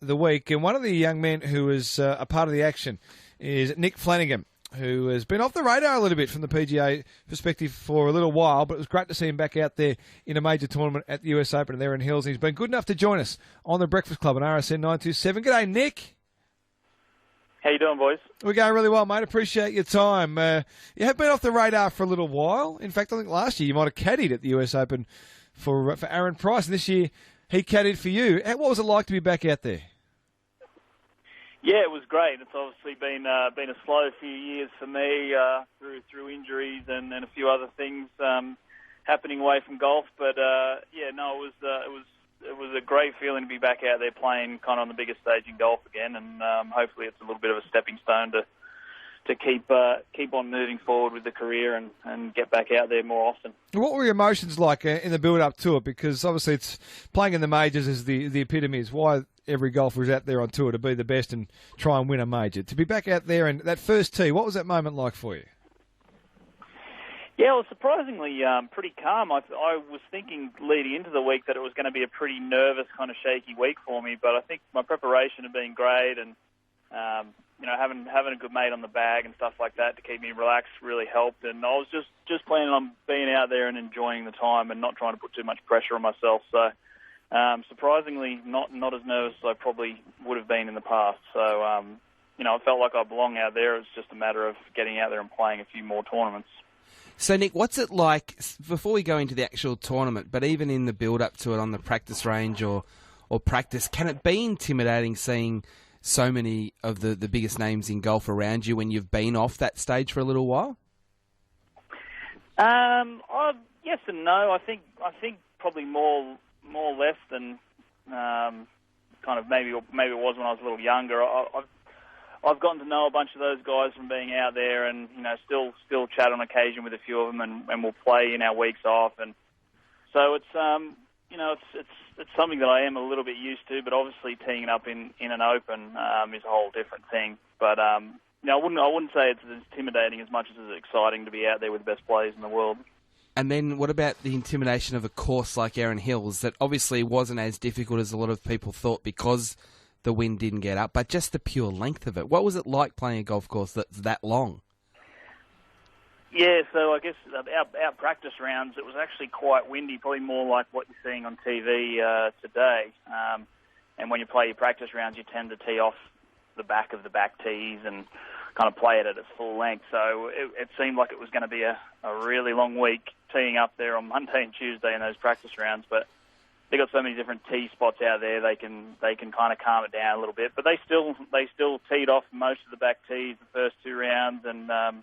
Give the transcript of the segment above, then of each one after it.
the week, and one of the young men who was a part of the action is Nick Flanagan, who has been off the radar a little bit from the PGA perspective for a little while, but it was great to see him back out there in a major tournament at the US Open there in Hills. And he's been good enough to join us on the Breakfast Club on RSN 927. G'day, Nick. How you doing, boys? We're going really well, mate. Appreciate your time. You have been off the radar for a little while. In fact, I think last year you might have caddied at the US Open for Aaron Price, and this year he caddied for you. What was it like to be back out there? Yeah, it was great. It's obviously been a slow few years for me through injuries and a few other things happening away from golf. But it was a great feeling to be back out there playing kind of on the biggest stage in golf again, and hopefully it's a little bit of a stepping stone to keep on moving forward with the career and get back out there more often. What were your emotions like in the build-up to it? Because obviously it's playing in the majors is the epitome, is why every golfer is out there on tour, to be the best and try and win a major. To be back out there and that first tee, what was that moment like for you? Yeah, it was surprisingly pretty calm. I was thinking leading into the week that it was going to be a pretty nervous, kind of shaky week for me, but I think my preparation had been great, and having a good mate on the bag and stuff like that to keep me relaxed really helped. And I was just planning on being out there and enjoying the time and not trying to put too much pressure on myself. So surprisingly, not as nervous as I probably would have been in the past. So I felt like I belonged out there. It was just a matter of getting out there and playing a few more tournaments. So, Nick, what's it like, before we go into the actual tournament, but even in the build-up to it on the practice range or practice, can it be intimidating seeing so many of the biggest names in golf around you when you've been off that stage for a little while? Yes and no. I think probably more or less than kind of maybe it was when I was a little younger. I've gotten to know a bunch of those guys from being out there, and still chat on occasion with a few of them, and we'll play in our weeks off, and so it's something that I am a little bit used to. But obviously teeing it up in an Open is a whole different thing. But I wouldn't say it's as intimidating as much as it's exciting to be out there with the best players in the world. And then what about the intimidation of a course like Erin Hills that obviously wasn't as difficult as a lot of people thought because the wind didn't get up, but just the pure length of it? What was it like playing a golf course that's that long? Yeah, so I guess our practice rounds, it was actually quite windy, probably more like what you're seeing on TV today. And when you play your practice rounds, you tend to tee off the back of the back tees and kind of play it at its full length. So it seemed like it was going to be a really long week teeing up there on Monday and Tuesday in those practice rounds. But they got so many different tee spots out there, they can kind of calm it down a little bit. But they still teed off most of the back tees the first two rounds, and of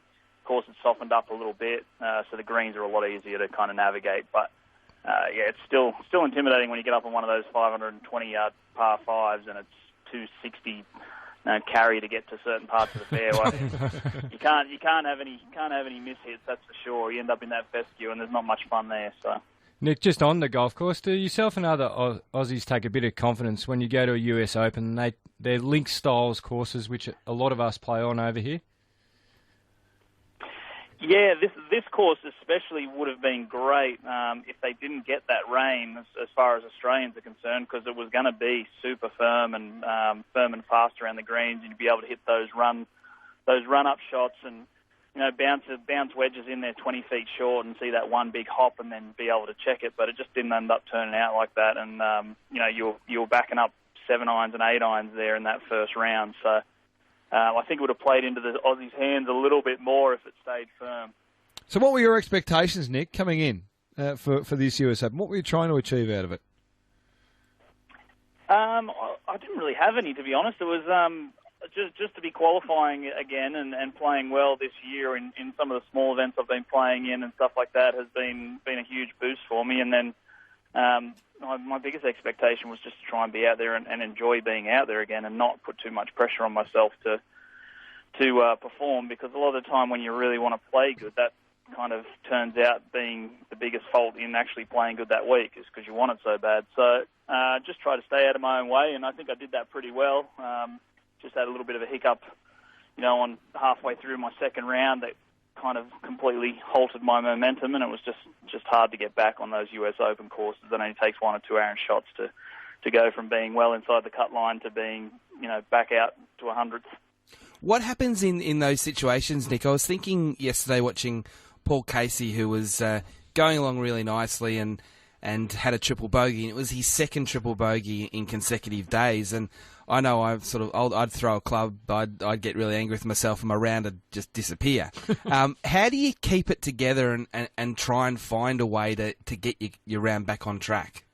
course it's softened up a little bit, so the greens are a lot easier to kind of navigate. But it's still intimidating when you get up on one of those 520-yard par fives and it's 260 carry to get to certain parts of the fairway. you can't have any miss hits, that's for sure. You end up in that fescue, and there's not much fun there. So. Nick, just on the golf course, do yourself and other Aussies take a bit of confidence when you go to a US Open? They're link styles courses, which a lot of us play on over here. Yeah, this course especially would have been great if they didn't get that rain as far as Australians are concerned, because it was going to be super firm and fast around the greens, and you'd be able to hit those run up shots and bounce wedges in there 20 feet short and see that one big hop and then be able to check it. But it just didn't end up turning out like that, and you were backing up 7 irons and 8 irons there in that first round. So. I think it would have played into the Aussies' hands a little bit more if it stayed firm. So what were your expectations, Nick, coming in for this US Open? What were you trying to achieve out of it? I didn't really have any, to be honest. It was just to be qualifying again and playing well this year in some of the small events I've been playing in and stuff like that has been a huge boost for me. And then my biggest expectation was just to try and be out there and enjoy being out there again and not put too much pressure on myself to perform, because a lot of the time when you really want to play good, that kind of turns out being the biggest fault in actually playing good that week, is because you want it so bad. So just try to stay out of my own way, and I think I did that pretty well. Just had a little bit of a hiccup, on halfway through my second round that kind of completely halted my momentum, and it was just hard to get back on those US Open courses. It only takes 1 or 2 iron shots to to go from being well inside the cut line to being, back out to 100th. What happens in those situations, Nick? I was thinking yesterday watching Paul Casey, who was going along really nicely and had a triple bogey, and it was his second triple bogey in consecutive days. And I know I'd throw a club, I'd get really angry with myself, and my round would just disappear. How do you keep it together and try and find a way to get your round back on track?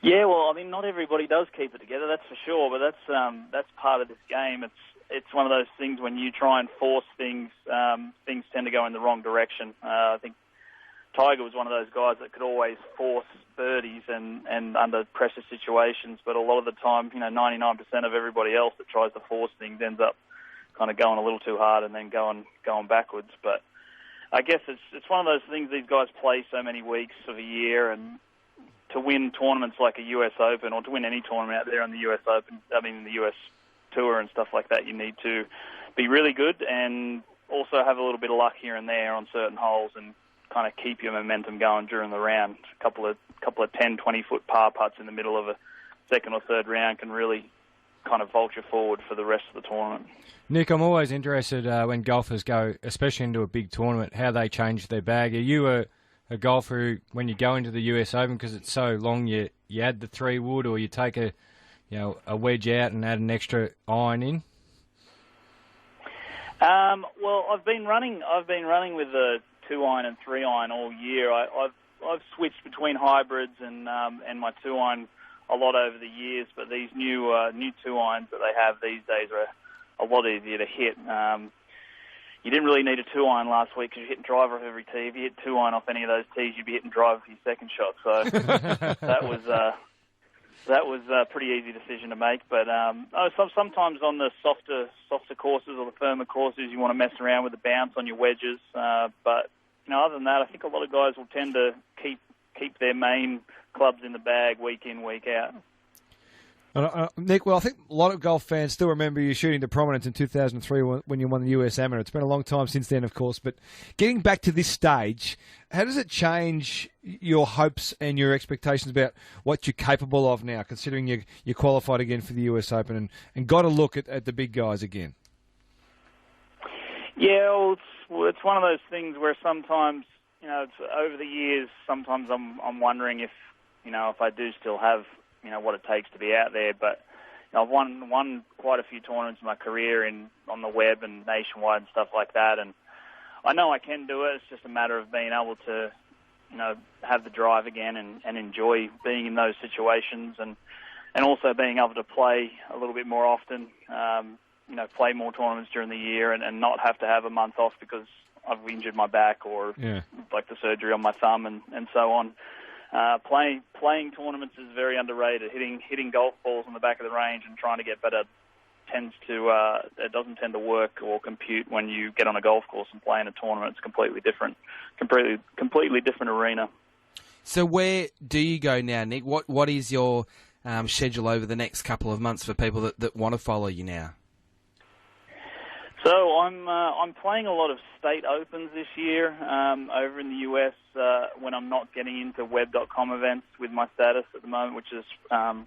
Yeah, well, I mean, not everybody does keep it together, that's for sure. But that's part of this game. It's one of those things when you try and force things, things tend to go in the wrong direction. I think Tiger was one of those guys that could always force birdies and under pressure situations, but a lot of the time, 99% of everybody else that tries to force things ends up kind of going a little too hard and then going backwards. But I guess it's one of those things, these guys play so many weeks of a year, and to win tournaments like a US Open, or to win any tournament out there on the US Open, the US Tour and stuff like that, you need to be really good and also have a little bit of luck here and there on certain holes and kind of keep your momentum going during the round. A couple of 10, 20-foot par putts in the middle of a second or third round can really kind of vault you forward for the rest of the tournament. Nick, I'm always interested when golfers go, especially into a big tournament, how they change their bag. Are you a golfer who, when you go into the US Open, because it's so long, you add the 3-wood, or you take a wedge out and add an extra iron in? Well, I've been running with the 2-iron and 3-iron all year. I've switched between hybrids and my 2-iron a lot over the years, but these new 2-irons that they have these days are a lot easier to hit. You didn't really need a 2-iron last week because you're hitting driver off every tee. If you hit 2-iron off any of those tees, you'd be hitting driver for your second shot. So that was a pretty easy decision to make. But sometimes on the softer courses or the firmer courses, you want to mess around with the bounce on your wedges. But other than that, I think a lot of guys will tend to keep their main clubs in the bag week in, week out. Nick, well, I think a lot of golf fans still remember you shooting to prominence in 2003 when you won the US Amateur. It's been a long time since then, of course, but getting back to this stage, how does it change your hopes and your expectations about what you're capable of now, considering you qualified again for the US Open and got a look at the big guys again? Yeah, well, it's one of those things where sometimes, it's over the years, sometimes I'm wondering if I do still have what it takes to be out there. But I've won quite a few tournaments in my career on the web and nationwide and stuff like that, and I know I can do it. It's just a matter of being able to have the drive again and enjoy being in those situations, and also being able to play a little bit more often, play more tournaments during the year and not have to have a month off because I've injured my back or like the surgery on my thumb and so on. Playing tournaments is very underrated. Hitting golf balls on the back of the range and trying to get better it doesn't tend to work or compute when you get on a golf course and play in a tournament. It's completely different arena. So where do you go now, Nick? What is your schedule over the next couple of months for people that want to follow you now? So I'm playing a lot of state opens this year over in the US when I'm not getting into web.com events with my status at the moment, which is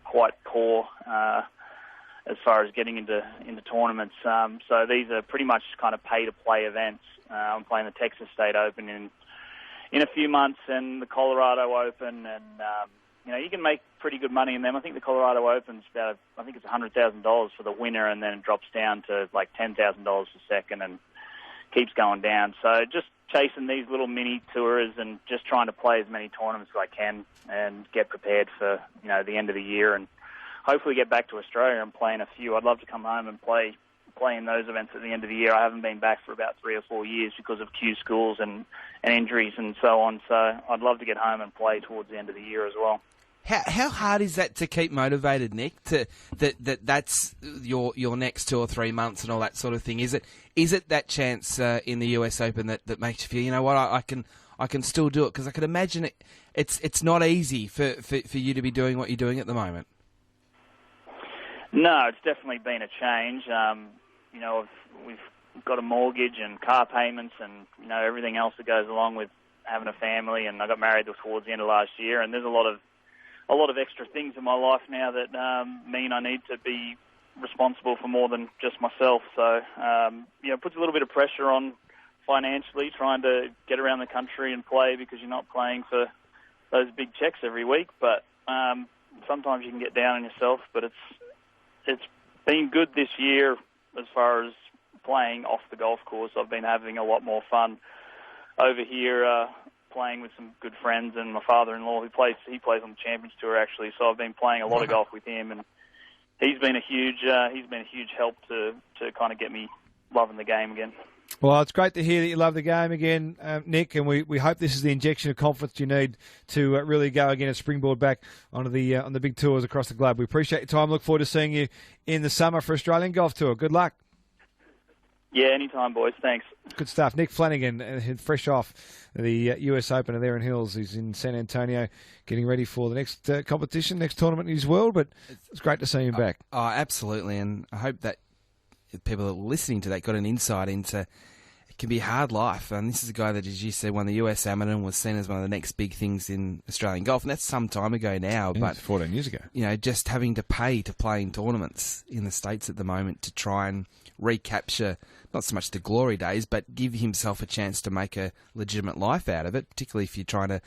quite poor as far as getting into tournaments. So these are pretty much kind of pay-to-play events. I'm playing the Texas State Open in a few months and the Colorado Open, and you can make pretty good money in them. I think the Colorado Open's about, I think it's $100,000 for the winner, and then it drops down to like $10,000 for second and keeps going down. So just chasing these little mini tours and just trying to play as many tournaments as I can and get prepared for the end of the year and hopefully get back to Australia and play in a few. I'd love to come home and play in those events at the end of the year. I haven't been back for about 3 or 4 years because of Q schools and injuries and so on. So I'd love to get home and play towards the end of the year as well. How hard is that to keep motivated, Nick? That's your next 2 or 3 months and all that sort of thing. Is it that chance in the US Open that makes you feel, you know what, I can still do it? Because I could imagine it's not easy for you to be doing what you're doing at the moment. No, it's definitely been a change. We've got a mortgage and car payments and everything else that goes along with having a family. And I got married towards the end of last year, and there's a lot of a lot of extra things in my life now that mean I need to be responsible for more than just myself. So, it puts a little bit of pressure on financially, trying to get around the country and play because you're not playing for those big checks every week. But sometimes you can get down on yourself. But it's been good this year as far as playing off the golf course. I've been having a lot more fun over here, playing with some good friends, and my father-in-law he plays on the Champions Tour actually. So I've been playing a lot of golf with him, and he's been a huge help to kind of get me loving the game again. Well, it's great to hear that you love the game again, Nick, and we hope this is the injection of confidence you need to really go again and springboard back onto the on the big tours across the globe. We appreciate your time. Look forward to seeing you in the summer for Australian Golf Tour. Good luck. Yeah, anytime, boys. Thanks. Good stuff. Nick Flanagan, fresh off the US Open there in Hills. He's in San Antonio getting ready for the next competition, next tournament in his world, but it's great to see him back. Oh, absolutely, and I hope that people that were listening to that got an insight into it can be a hard life. And this is a guy that, as you said, won the US Amateur and was seen as one of the next big things in Australian golf, and that's some time ago now. Yeah, but 14 years ago. Just having to pay to play in tournaments in the States at the moment to try and recapture not so much the glory days, but give himself a chance to make a legitimate life out of it, particularly if you're trying to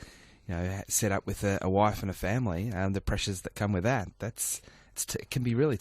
set up with a wife and a family, the pressures that come with that. It can be really